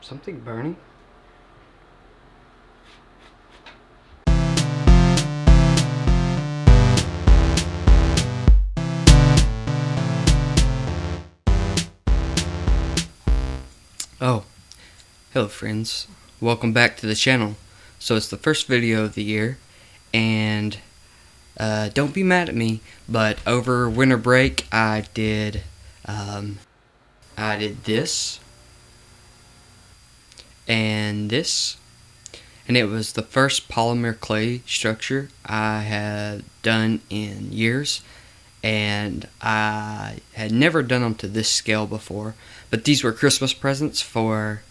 Something burning? Oh, hello friends. Welcome back to the channel. So it's the first video of the year, and don't be mad at me, but over winter break I did this and this, and it was the first polymer clay structure I had done in years, and I had never done them to this scale before, but these were Christmas presents for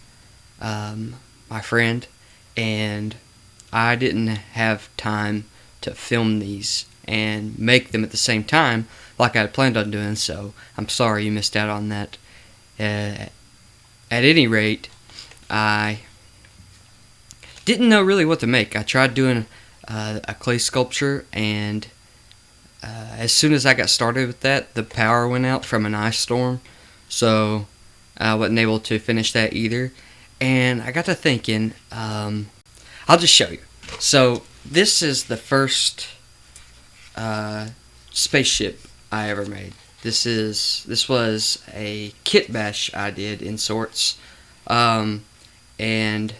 my friend, and I didn't have time to film these and make them at the same time like I had planned on doing, so I'm sorry you missed out on that. At any rate, I didn't know really what to make. I tried doing a clay sculpture, and as soon as I got started with that, the power went out from an ice storm, so I wasn't able to finish that either. And I got to thinking, I'll just show you. So this is the first spaceship I ever made. This was a Kitbash I did in sorts, and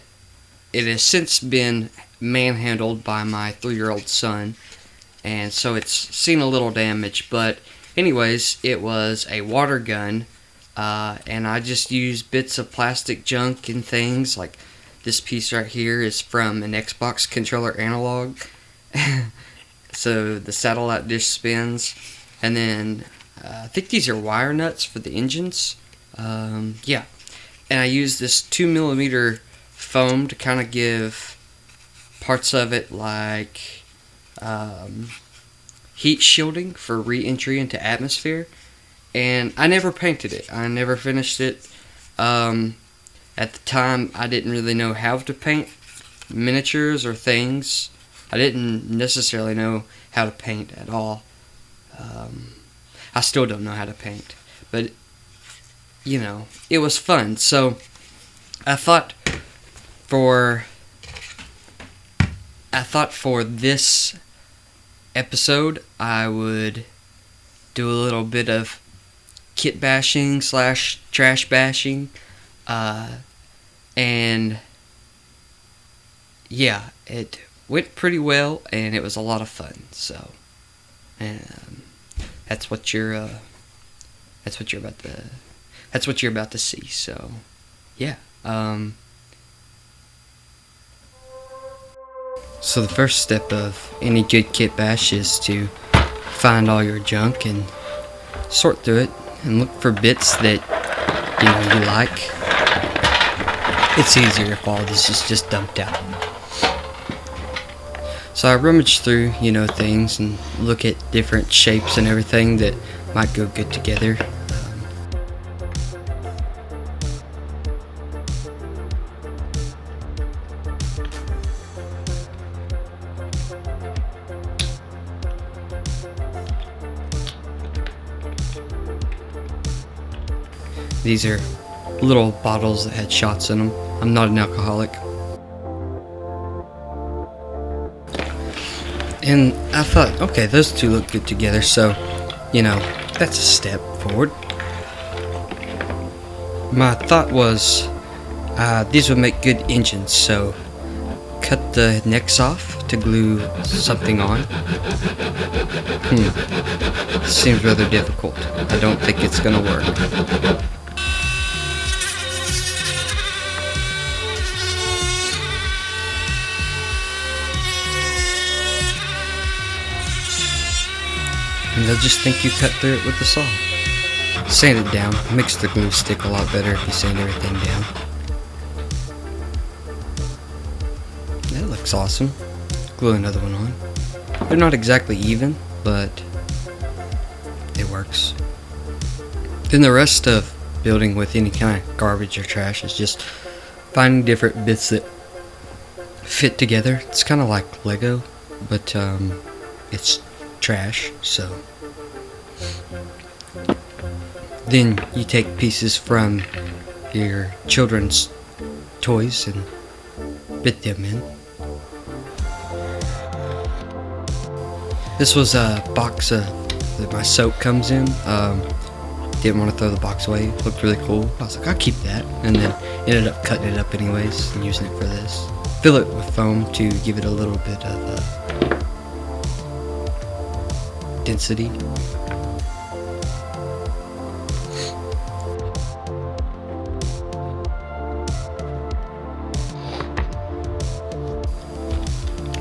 it has since been manhandled by my 3-year-old son, and so it's seen a little damage. But anyways, it was a water gun, and I just used bits of plastic junk and things. Like this piece right here is from an Xbox controller analog. So the satellite dish spins, and then I think these are wire nuts for the engines. Yeah, and I used this 2mm foam to kind of give parts of it like heat shielding for re-entry into atmosphere. And I never painted it. I never finished it. At the time, I didn't really know how to paint miniatures or things. I didn't necessarily know how to paint at all. I still don't know how to paint. But, you know, it was fun. So, I thought for this episode, I would do a little bit of kit bashing / trash bashing, and yeah, it went pretty well, and it was a lot of fun. So, that's what you're about to see. So, yeah. So the first step of any good kit bash is to find all your junk and sort through it and look for bits that you like. It's easier if all this is just dumped out. So I rummage through, things and look at different shapes and everything that might go good together. These are little bottles that had shots in them. I'm not an alcoholic. And I thought, okay, those two look good together, so, that's a step forward. My thought was, these would make good engines, so cut the necks off to glue something on. Seems rather difficult. I don't think it's gonna work. And they'll just think you cut through it with the saw. Sand it down. Makes the glue stick a lot better if you sand everything down. That looks awesome. Glue another one on. They're not exactly even, but it works. Then the rest of building with any kind of garbage or trash is just finding different bits that fit together. It's kind of like Lego, but it's trash, so then you take pieces from your children's toys and fit them in. This was a box that my soap comes in. Didn't want to throw the box away. It looked really cool. I was like, I'll keep that. And then ended up cutting it up anyways and using it for this. Fill it with foam to give it a little bit of density.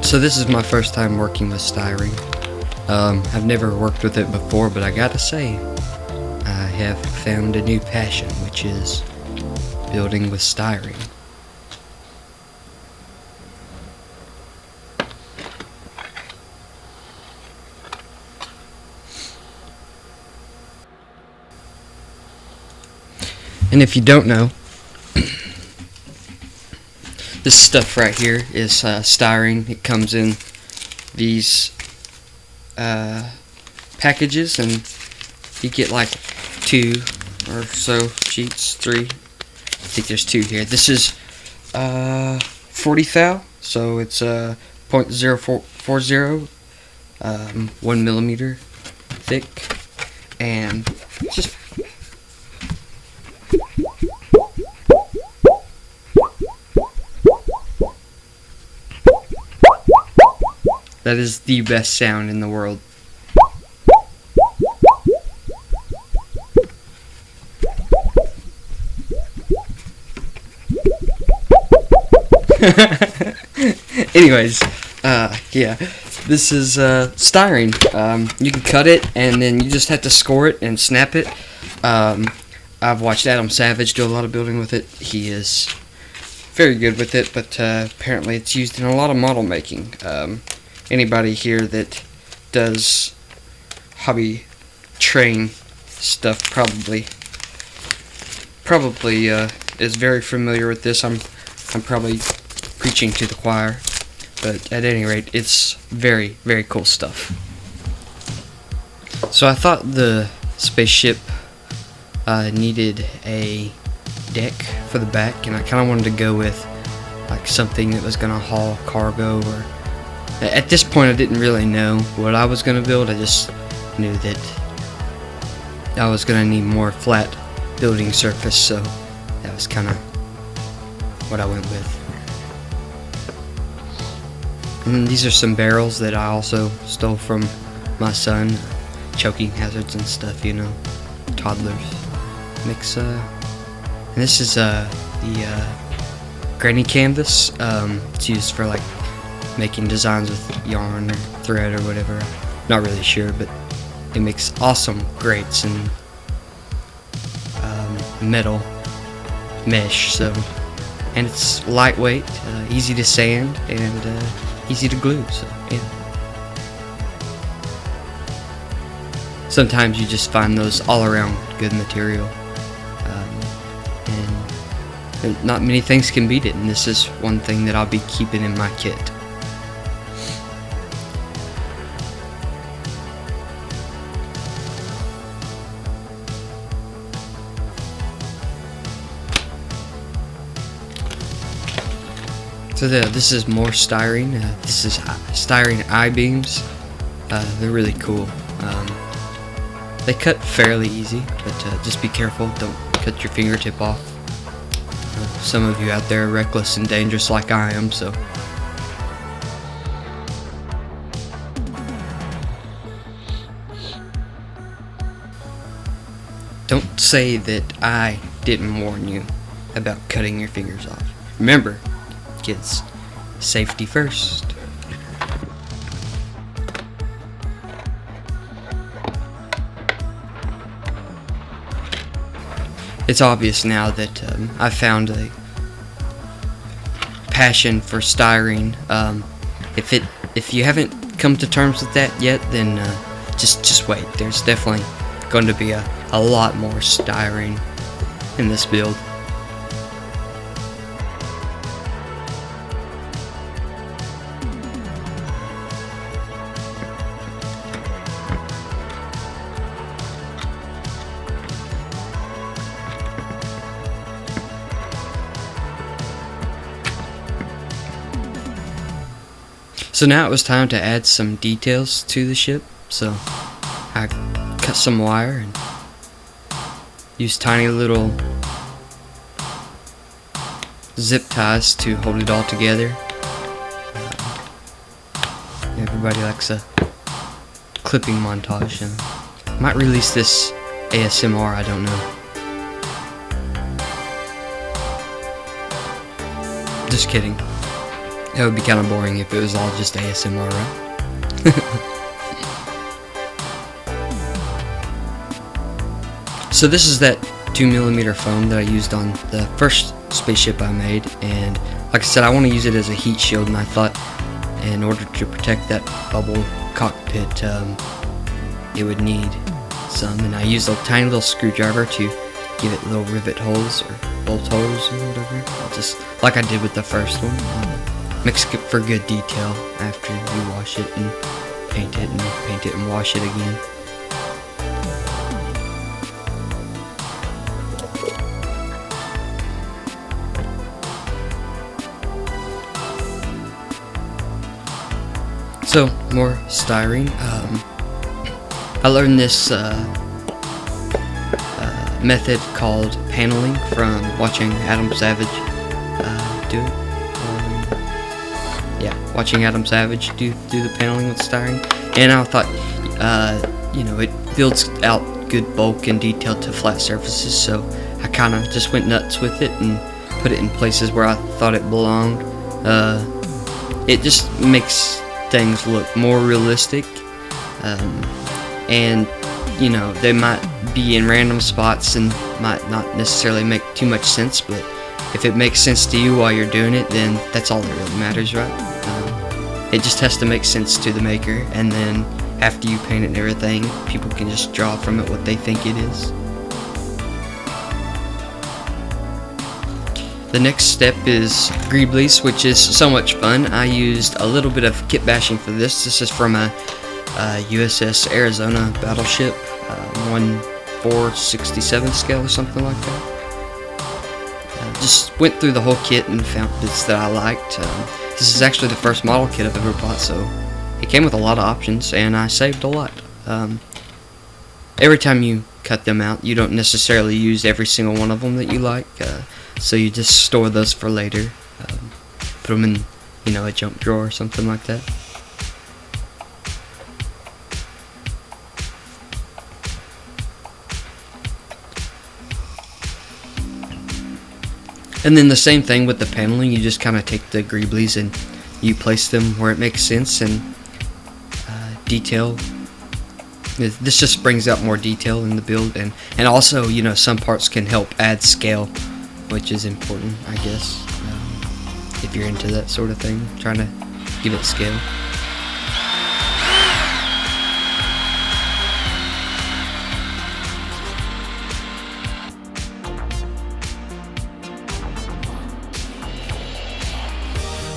So this is my first time working with styrene. I've never worked with it before, but I gotta say, I have found a new passion, which is building with styrene. And if you don't know, this stuff right here is styrene. It comes in these packages, and you get like 2 or so sheets, 3. I think there's 2 here. This is 40 thou, so it's 0.040, 1 millimeter thick, and just that is the best sound in the world. Anyways, yeah, this is styrene. You can cut it, and then you just have to score it and snap it. I've watched Adam Savage do a lot of building with it. He is very good with it, but apparently it's used in a lot of model making. Anybody here that does hobby train stuff probably is very familiar with this. I'm probably preaching to the choir, but at any rate, it's very, very cool stuff. So I thought the spaceship needed a deck for the back, and I kind of wanted to go with like something that was gonna haul cargo. Or at this point, I didn't really know what I was gonna build. I just knew that I was gonna need more flat building surface, so that was kind of what I went with. And these are some barrels that I also stole from my son. Choking hazards and stuff, you know, toddlers mix. And this is the granny canvas. It's used for like making designs with yarn or thread or whatever. Not really sure, but it makes awesome grates and metal mesh. So, and it's lightweight, easy to sand, and easy to glue. So yeah. Sometimes you just find those all around good material, and not many things can beat it, and this is one thing that I'll be keeping in my kit. So this is more styrene. This is styrene I-beams. They're really cool. They cut fairly easy, but just be careful. Don't cut your fingertip off. Some of you out there are reckless and dangerous like I am, so. Don't say that I didn't warn you about cutting your fingers off. Remember, kids, safety first. It's obvious now that I found a passion for styrene. If you haven't come to terms with that yet, then just wait. There's definitely going to be a lot more styrene in this build. So now it was time to add some details to the ship. So I cut some wire and used tiny little zip ties to hold it all together. Everybody likes a clipping montage, and might release this ASMR, I don't know. Just kidding. That would be kind of boring if it was all just ASMR, right? So this is that 2mm foam that I used on the first spaceship I made, and like I said, I want to use it as a heat shield, and I thought in order to protect that bubble cockpit, it would need some, and I used a tiny little screwdriver to give it little rivet holes or bolt holes or whatever, just like I did with the first one. Makes it for good detail after you wash it and paint it and wash it again. So, more styrene. I learned this method called paneling from watching Adam Savage do it. Watching Adam Savage do the paneling with styrene. And I thought, you know, it builds out good bulk and detail to flat surfaces, so I kind of just went nuts with it and put it in places where I thought it belonged. It just makes things look more realistic, and you know, they might be in random spots and might not necessarily make too much sense, but if it makes sense to you while you're doing it, then that's all that really matters, right? It just has to make sense to the maker, and then after you paint it and everything, people can just draw from it what they think it is. The next step is Greeblies, which is so much fun. I used a little bit of kit bashing for this. This is from a USS Arizona battleship, 1/467 scale or something like that. Just went through the whole kit and found bits that I liked. This is actually the first model kit I've ever bought, so it came with a lot of options, and I saved a lot. Every time you cut them out, you don't necessarily use every single one of them that you like, so you just store those for later. Put them in, you know, a junk drawer or something like that. And then the same thing with the paneling. You just kind of take the Greeblies and you place them where it makes sense, and detail. This just brings out more detail in the build, and also, you know, some parts can help add scale, which is important, I guess, if you're into that sort of thing, trying to give it scale.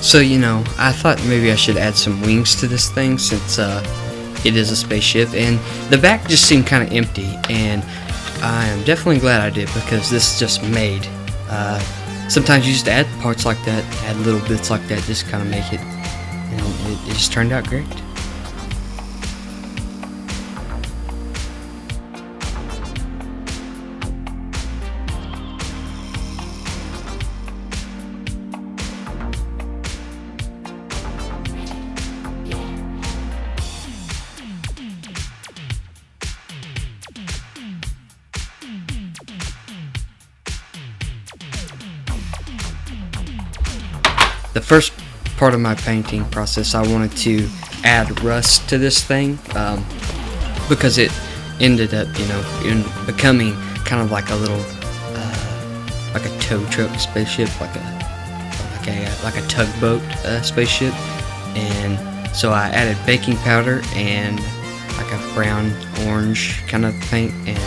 So, you know, I thought maybe I should add some wings to this thing, since it is a spaceship, and the back just seemed kind of empty, and I am definitely glad I did, because this just made. Sometimes you just add parts like that, add little bits like that, just kind of make it, and it just turned out great. The first part of my painting process, I wanted to add rust to this thing, because it ended up, you know, becoming kind of like a little, like a tow truck spaceship, like a tugboat spaceship, and so I added baking powder and like a brown orange kind of paint, and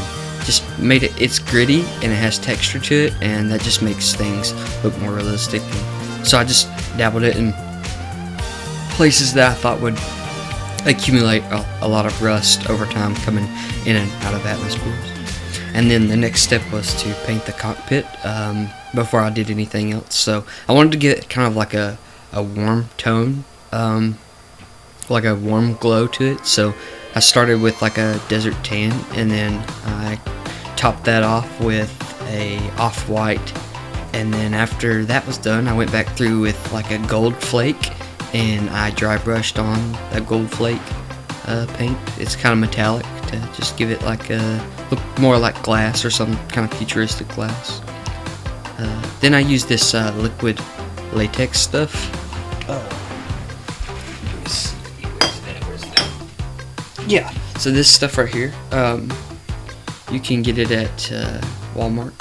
just made it. It's gritty and it has texture to it, and that just makes things look more realistic. So I just dabbled it in places that I thought would accumulate a lot of rust over time, coming in and out of atmospheres. And then the next step was to paint the cockpit before I did anything else. So I wanted to get kind of like a warm tone, like a warm glow to it. So I started with like a desert tan, and then I topped that off with a off-white, and then after that was done, I went back through with like a gold flake, and I dry brushed on that gold flake paint. It's kind of metallic to just give it like a look more like glass, or some kind of futuristic glass. Then I used this liquid latex stuff. Yeah, so this stuff right here, you can get it at Walmart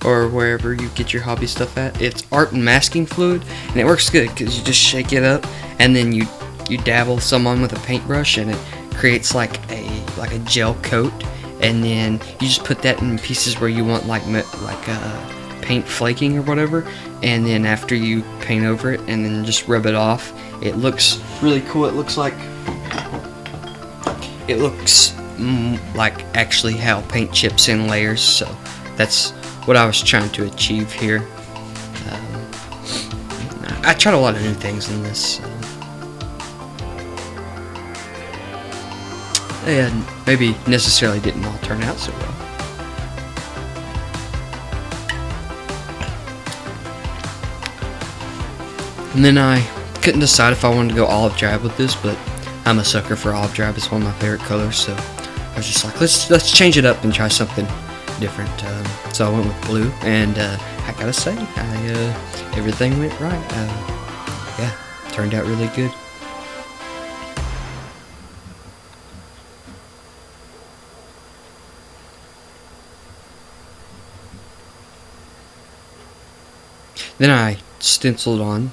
or wherever you get your hobby stuff at. It's art and masking fluid, and it works good because you just shake it up, and then you dabble some on with a paintbrush, and it creates like a gel coat, and then you just put that in pieces where you want like paint flaking or whatever, and then after you paint over it and then just rub it off, it looks really cool. It looks like actually how paint chips in layers, so that's what I was trying to achieve here. I tried a lot of new things in this, and maybe necessarily didn't all turn out so well. And then I couldn't decide if I wanted to go olive drab with this, but I'm a sucker for olive drab. It's one of my favorite colors, so I was just like, let's change it up and try something different. So I went with blue, and I gotta say, everything went right. Yeah, turned out really good. Then I stenciled on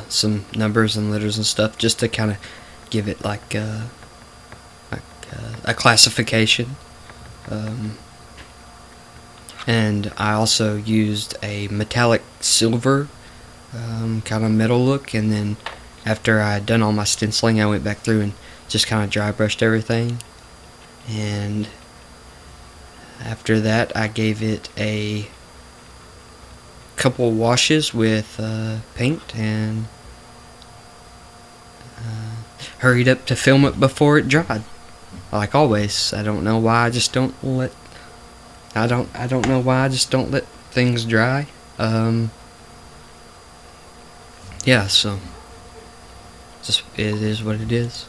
some numbers and letters and stuff just to kind of give it like a classification. And I also used a metallic silver kind of metal look, and then after I had done all my stenciling, I went back through and just kind of dry brushed everything, and after that I gave it a couple washes with paint, and hurried up to film it before it dried. Like always, I don't know why I just don't let things dry. Yeah, so just it is what it is.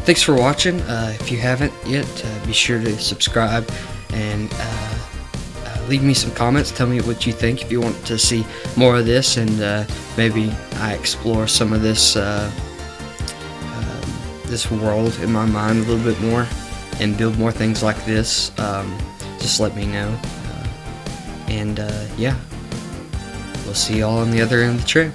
Thanks for watching. If you haven't yet, be sure to subscribe and leave me some comments. Tell me what you think, if you want to see more of this, and maybe I explore some of this this world in my mind a little bit more and build more things like this. Just let me know. And yeah, we'll see you all on the other end of the trail.